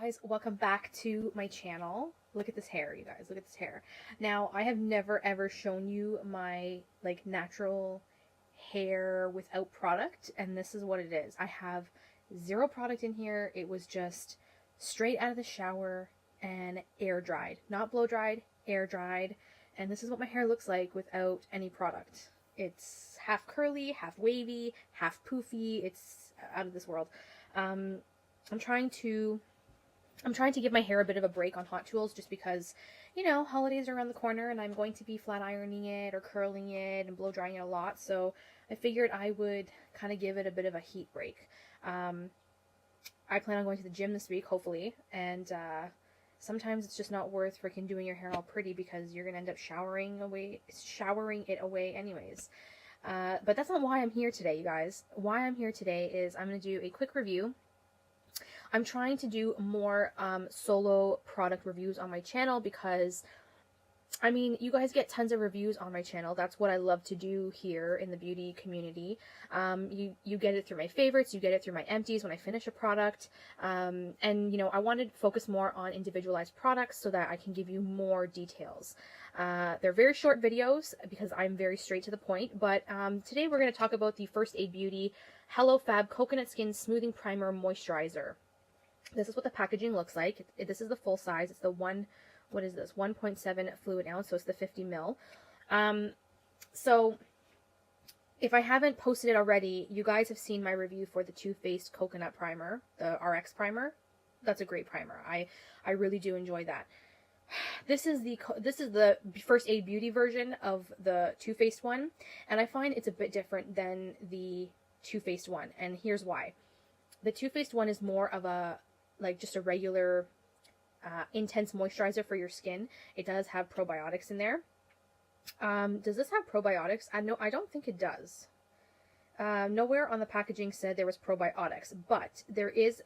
guys, welcome back to my channel. Look at this hair, you guys. Look at this hair. Now, I have never ever shown you my natural hair without product, and this is what it is. I have zero product in here. It was just straight out of the shower and air dried. Not blow dried, air dried. And this is what my hair looks like without any product. It's half curly, half wavy, half poofy. It's out of this world. I'm trying to give my hair a bit of a break on Hot Tools just because, holidays are around the corner and I'm going to be flat ironing it or curling it and blow drying it a lot. So I figured I would kind of give it a bit of a heat break. I plan on going to the gym this week, hopefully, and sometimes it's just not worth freaking doing your hair all pretty because you're going to end up showering it away anyways. But that's not why I'm here today, you guys. Why I'm here today is I'm going to do a quick review. I'm trying to do more solo product reviews on my channel because, you guys get tons of reviews on my channel. That's what I love to do here in the beauty community. You get it through my favorites, you get it through my empties when I finish a product. And, I wanted to focus more on individualized products so that I can give you more details. They're very short videos because I'm very straight to the point, but today we're going to talk about the First Aid Beauty Hello Fab Coconut Skin Smoothing Primer Moisturizer. This is what the packaging looks like. This is the full size. It's the 1.7 fluid ounce, so it's the 50 ml. So if I haven't posted it already, you guys have seen my review for the Too Faced Coconut Primer, the RX primer. That's a great primer. I really do enjoy that. This is the First Aid Beauty version of the Too Faced one, and I find it's a bit different than the Too Faced one, and here's why. The Too Faced one is more of a just a regular intense moisturizer for your skin. It does have probiotics in there. Does this have probiotics? I don't think it does. Nowhere on the packaging said there was probiotics, but there is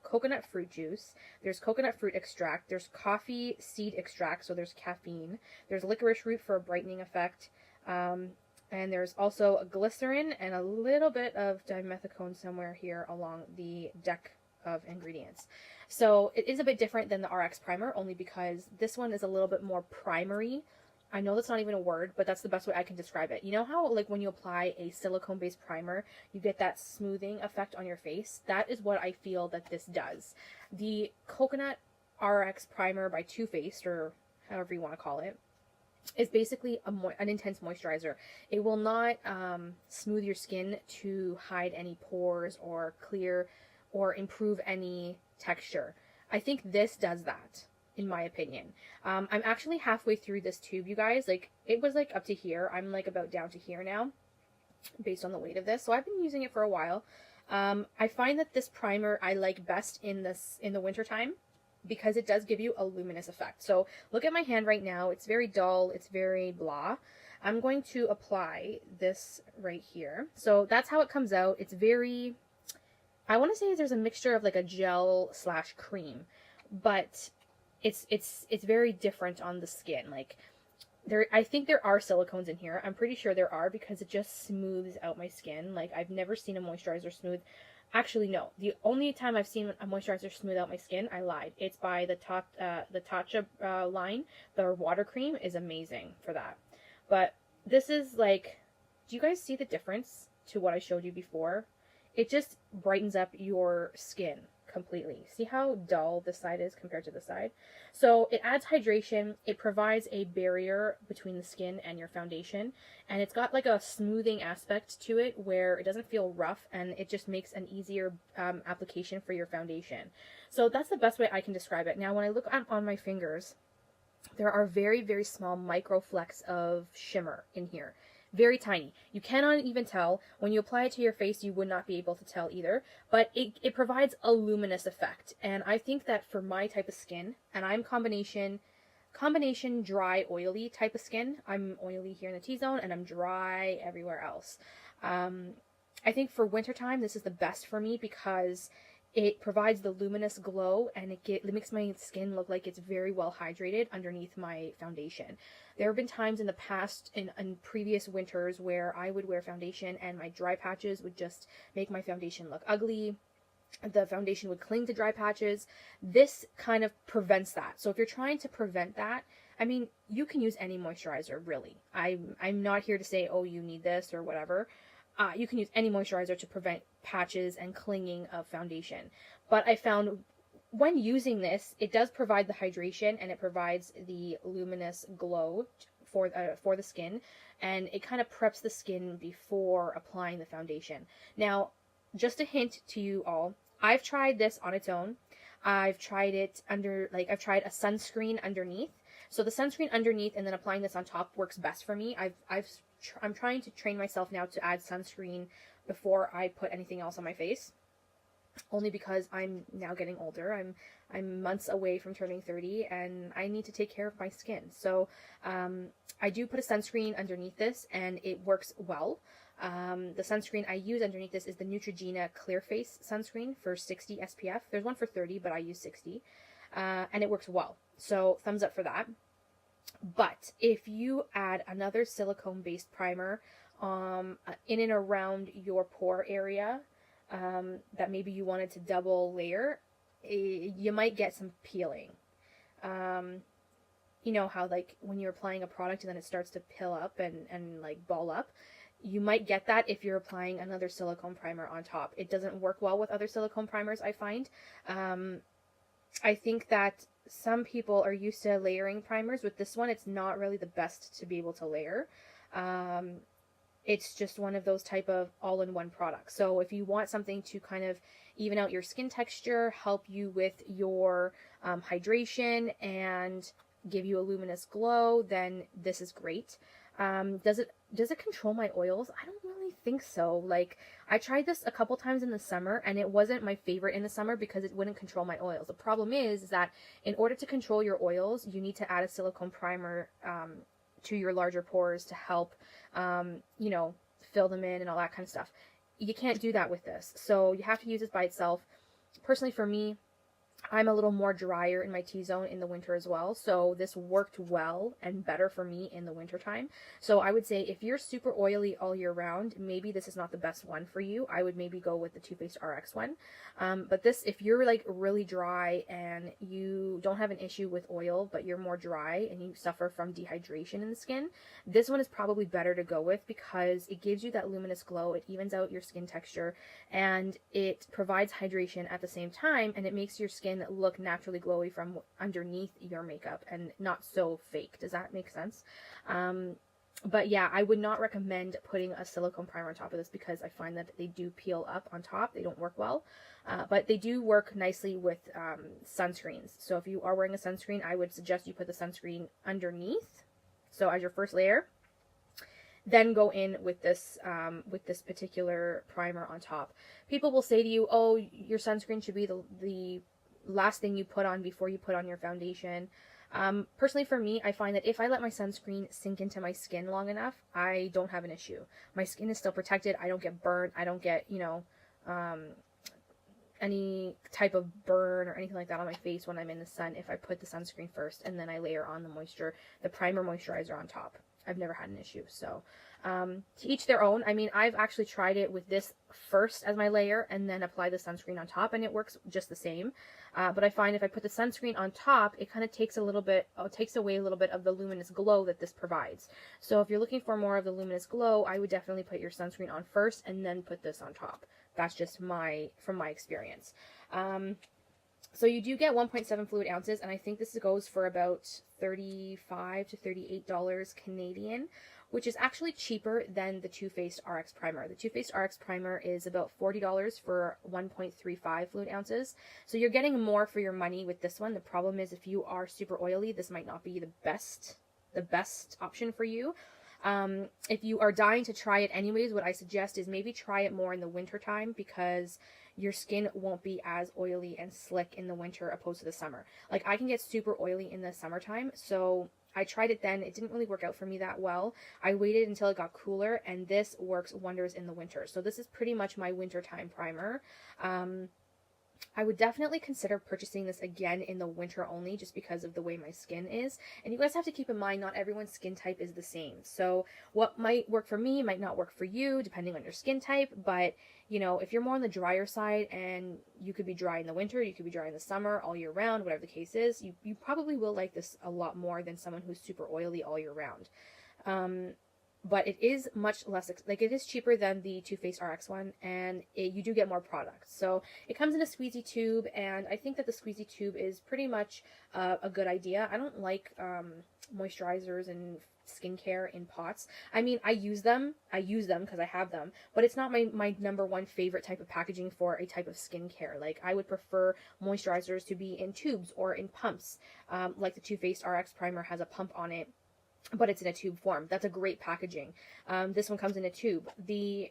coconut fruit juice, there's coconut fruit extract, there's coffee seed extract, so there's caffeine, there's licorice root for a brightening effect, and there's also a glycerin and a little bit of dimethicone somewhere here along the deck of ingredients. So it is a bit different than the RX primer, only because this one is a little bit more primary. I know that's not even a word, but that's the best way I can describe it. You know how when you apply a silicone-based primer, you get that smoothing effect on your face? That is what I feel that this does. The Coconut RX primer by Too Faced, or however you want to call it, is basically an intense moisturizer. It will not smooth your skin to hide any pores or clear or improve any texture. I think this does that, in my opinion. I'm actually halfway through this tube, you guys. It was up to here. I'm about down to here now, based on the weight of this. So I've been using it for a while. I find that this primer I like best in the wintertime because it does give you a luminous effect. So look at my hand right now. It's very dull. It's very blah. I'm going to apply this right here. So that's how it comes out. It's very, I want to say there's a mixture of a gel / cream, but it's very different on the skin. I think there are silicones in here. I'm pretty sure there are because it just smooths out my skin. I've never seen a moisturizer smooth. Actually, no. The only time I've seen a moisturizer smooth out my skin, I lied. It's by the Tatcha line. Their water cream is amazing for that. But this is do you guys see the difference to what I showed you before? It just brightens up your skin completely. See how dull this side is compared to the side? So it adds hydration, it provides a barrier between the skin and your foundation, and it's got a smoothing aspect to it where it doesn't feel rough, and it just makes an easier application for your foundation. So that's the best way I can describe it. Now when I look on my fingers, there are very, very small micro flecks of shimmer in here. Very tiny. You cannot even tell. When you apply it to your face, you would not be able to tell either. But it provides a luminous effect. And I think that for my type of skin, and I'm combination dry, oily type of skin. I'm oily here in the T-zone, and I'm dry everywhere else. I think for wintertime, this is the best for me because it provides the luminous glow, and it makes my skin look like it's very well hydrated underneath my foundation. There have been times in the past, in previous winters, where I would wear foundation and my dry patches would just make my foundation look ugly. the foundation would cling to dry patches. This kind of prevents that. So if you're trying to prevent that, I mean, you can use any moisturizer, really. I'm not here to say, oh, you need this or whatever. You can use any moisturizer to prevent patches and clinging of foundation. But I found when using this, it does provide the hydration and it provides the luminous glow for the skin, and it kind of preps the skin before applying the foundation. Now, just a hint to you all, I've tried this on its own. I've tried it I've tried a sunscreen underneath. So the sunscreen underneath and then applying this on top works best for me. I'm trying to train myself now to add sunscreen before I put anything else on my face. Only because I'm now getting older. I'm months away from turning 30 and I need to take care of my skin. So I do put a sunscreen underneath this and it works well. The sunscreen I use underneath this is the Neutrogena Clear Face sunscreen for 60 SPF. There's one for 30, but I use 60. And it works well. So thumbs up for that. But if you add another silicone-based primer in and around your pore area, that maybe you wanted to double layer, you might get some peeling. You know how like when you're applying a product and then it starts to pill up and like ball up? You might get that if you're applying another silicone primer on top. It doesn't work well with other silicone primers, I find. I think that some people are used to layering primers. With this one, it's not really the best to be able to layer. It's just one of those type of all-in-one products. So if you want something to kind of even out your skin texture, help you with your hydration, and give you a luminous glow, then this is great. Does it control my oils? I don't really think so. Like, I tried this a couple times in the summer and it wasn't my favorite in the summer because it wouldn't control my oils. The problem is that in order to control your oils, you need to add a silicone primer to your larger pores to help, you know, fill them in and all that kind of stuff. You can't do that with this. So you have to use this by itself. Personally, for me, I'm a little more drier in my T-zone in the winter as well, so this worked well and better for me in the winter time. So I would say if you're super oily all year round, maybe this is not the best one for you. I would maybe go with the Too Faced RX one. But this, if you're like really dry and you don't have an issue with oil, but you're more dry and you suffer from dehydration in the skin, this one is probably better to go with because it gives you that luminous glow, it evens out your skin texture, and it provides hydration at the same time, and it makes your skin look naturally glowy from underneath your makeup and not so fake. Does that make sense? But yeah, I would not recommend putting a silicone primer on top of this because I find that they do peel up on top. They don't work well. But they do work nicely with sunscreens. So if you are wearing a sunscreen, I would suggest you put the sunscreen underneath, so as your first layer, then go in with this particular primer on top. People will say to you, oh, your sunscreen should be the last thing you put on before you put on your foundation. Personally for me, I find that if I let my sunscreen sink into my skin long enough, I don't have an issue. My skin is still protected. I don't get burnt. I don't get, you know, any type of burn or anything like that on my face when I'm in the sun if I put the sunscreen first and then I layer on the primer moisturizer on top. I've never had an issue. So to each their own. I mean, I've actually tried it with this first as my layer and then apply the sunscreen on top, and it works just the same. But I find if I put the sunscreen on top, it kind of takes away a little bit of the luminous glow that this provides. So if you're looking for more of the luminous glow, I would definitely put your sunscreen on first and then put this on top. That's just from my experience. So you do get 1.7 fluid ounces, and I think this goes for about $35 to $38 Canadian, which is actually cheaper than the Too Faced RX Primer. The Too Faced RX Primer is about $40 for 1.35 fluid ounces. So you're getting more for your money with this one. The problem is if you are super oily, this might not be the best option for you. If you are dying to try it anyways, what I suggest is maybe try it more in the winter time because your skin won't be as oily and slick in the winter opposed to the summer. Like, I can get super oily in the summertime, so I tried it then. It didn't really work out for me that well. I waited until it got cooler, and this works wonders in the winter. So this is pretty much my wintertime primer. I would definitely consider purchasing this again in the winter only, just because of the way my skin is. And you guys have to keep in mind, not everyone's skin type is the same. So what might work for me might not work for you, depending on your skin type. But, you know, if you're more on the drier side, and you could be dry in the winter, you could be dry in the summer, all year round, whatever the case is, you probably will like this a lot more than someone who's super oily all year round. But it is much less, like, it is cheaper than the Too Faced RX one, and you do get more products. So it comes in a squeezy tube, and I think that the squeezy tube is pretty much a good idea. I don't like moisturizers and skincare in pots. I mean, I use them because I have them, but it's not my number one favorite type of packaging for a type of skincare. Like, I would prefer moisturizers to be in tubes or in pumps. Like the Too Faced RX primer has a pump on it, but it's in a tube form. That's a great packaging. This one comes in a tube. I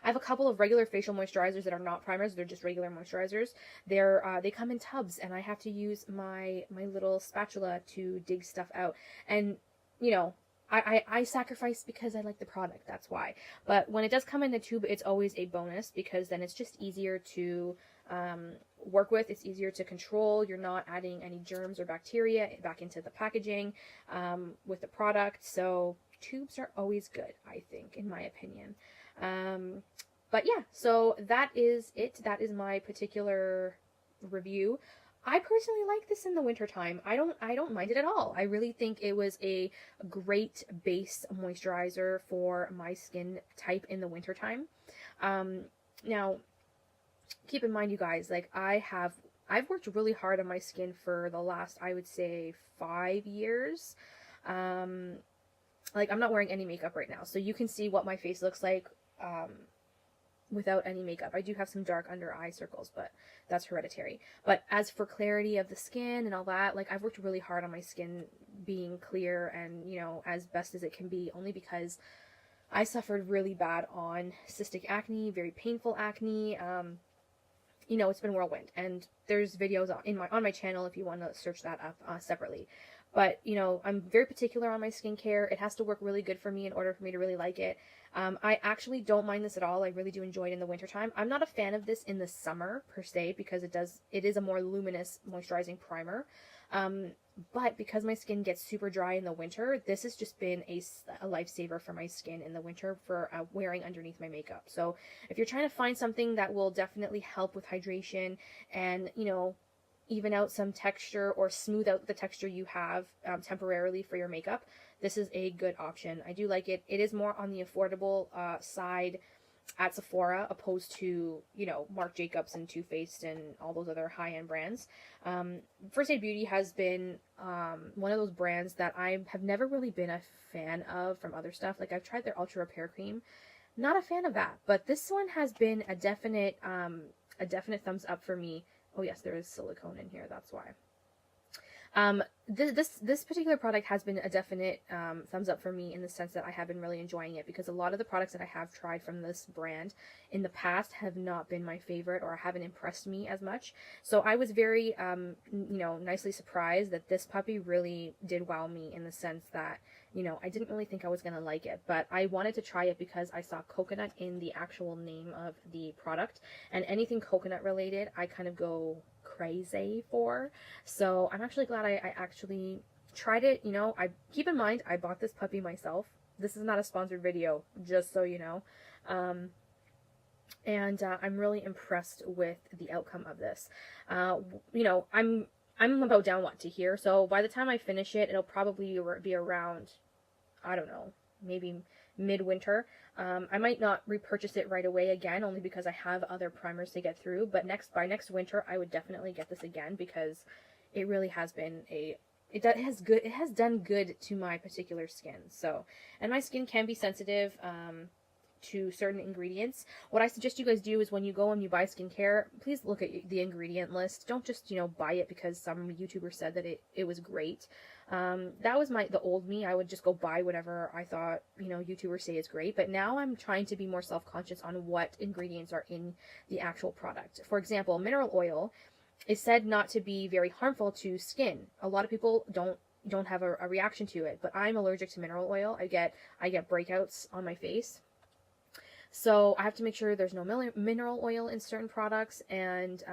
have a couple of regular facial moisturizers that are not primers. They're just regular moisturizers. They come in tubs, and I have to use my little spatula to dig stuff out. And, you know, I sacrifice because I like the product. That's why. But when it does come in a tube, it's always a bonus, because then it's just easier to work with. It's easier to control. You're not adding any germs or bacteria back into the packaging with the product. So tubes are always good, I think, in my opinion. But yeah, so that is it. That is my particular review. I personally like this in the wintertime. I don't mind it at all. I really think it was a great base moisturizer for my skin type in the wintertime. Now, keep in mind, you guys, like, I've worked really hard on my skin for the last, I would say, 5 years. Like, I'm not wearing any makeup right now, so you can see what my face looks like without any makeup. I do have some dark under eye circles, but that's hereditary. But as for clarity of the skin and all that, like, I've worked really hard on my skin being clear and, you know, as best as it can be, only because I suffered really bad on cystic acne, very painful acne. You know, it's been whirlwind, and there's videos on my channel if you want to search that up separately. But, you know, I'm very particular on my skincare. It has to work really good for me in order for me to really like it. I actually don't mind this at all. I really do enjoy it in the wintertime. I'm not a fan of this in the summer, per se, because it is a more luminous moisturizing primer. But because my skin gets super dry in the winter, this has just been a lifesaver for my skin in the winter for wearing underneath my makeup. So if you're trying to find something that will definitely help with hydration and, you know, even out some texture or smooth out the texture you have temporarily for your makeup, this is a good option. I do like it. It is more on the affordable side at Sephora, opposed to, you know, Marc Jacobs and Too Faced and all those other high-end brands. First Aid Beauty has been one of those brands that I have never really been a fan of from other stuff. Like, I've tried their Ultra Repair Cream. Not a fan of that. But this one has been a definite thumbs up for me. Oh yes, there is silicone in here, that's why. This particular product has been a definite thumbs up for me, in the sense that I have been really enjoying it, because a lot of the products that I have tried from this brand in the past have not been my favorite, or haven't impressed me as much. So I was very, you know, nicely surprised that this puppy really did wow me, in the sense that, you know, I didn't really think I was going to like it, but I wanted to try it because I saw coconut in the actual name of the product, and anything coconut related, I kind of go crazy for. So I'm actually glad I actually tried it. You know, keep in mind, I bought this puppy myself. This is not a sponsored video, just so you know. And I'm really impressed with the outcome of this. You know, I'm about down to here, so by the time I finish it, it'll probably be around, I don't know, maybe midwinter. I might not repurchase it right away again, only because I have other primers to get through, but by next winter, I would definitely get this again, because it really has been it has done good to my particular skin. So, and my skin can be sensitive to certain ingredients. What I suggest you guys do is, when you go and you buy skincare, please look at the ingredient list. Don't just, you know, buy it because some YouTuber said that it was great. That was the old me. I would just go buy whatever I thought, you know, YouTubers say is great. But now I'm trying to be more self-conscious on what ingredients are in the actual product. For example, mineral oil is said not to be very harmful to skin. A lot of people don't have a reaction to it, but I'm allergic to mineral oil. I get breakouts on my face. So I have to make sure there's no mineral oil in certain products, and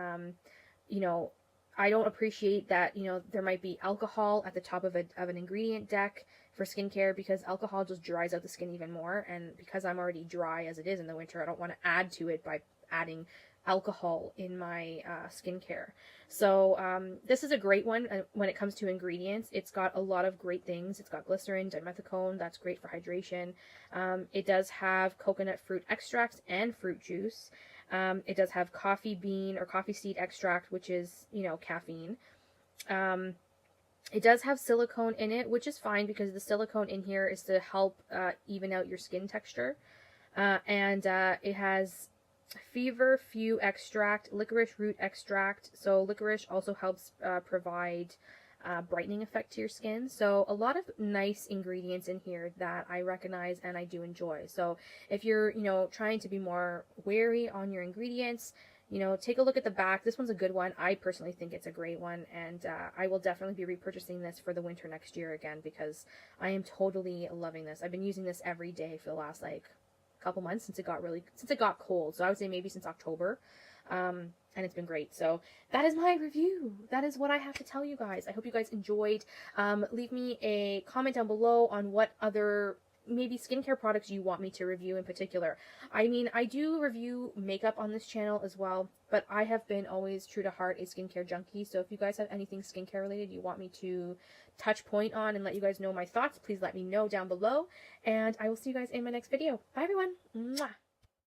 you know, I don't appreciate that, you know, there might be alcohol at the top of an ingredient deck for skincare, because alcohol just dries out the skin even more, and because I'm already dry as it is in the winter, I don't want to add to it by adding alcohol in my skincare. So this is a great one when it comes to ingredients. It's got a lot of great things. It's got glycerin, dimethicone, that's great for hydration. It does have coconut fruit extract and fruit juice. It does have coffee bean or coffee seed extract, which is, you know, caffeine. It does have silicone in it, which is fine because the silicone in here is to help even out your skin texture. And it has feverfew extract, licorice root extract. So licorice also helps provide brightening effect to your skin. So a lot of nice ingredients in here that I recognize and I do enjoy. So if you're, you know, trying to be more wary on your ingredients, you know, take a look at the back. This one's a good one. I personally think it's a great one, and I will definitely be repurchasing this for the winter next year again, because I am totally loving this. I've been using this every day for the last like couple months since it got cold. So I would say maybe since October. And it's been great. So that is my review. That is what I have to tell you guys. I hope you guys enjoyed. Leave me a comment down below on what other maybe skincare products you want me to review in particular. I mean, I do review makeup on this channel as well, but I have been always true to heart a skincare junkie. So if you guys have anything skincare related you want me to touch point on and let you guys know my thoughts, please let me know down below. And I will see you guys in my next video. Bye everyone. Mwah.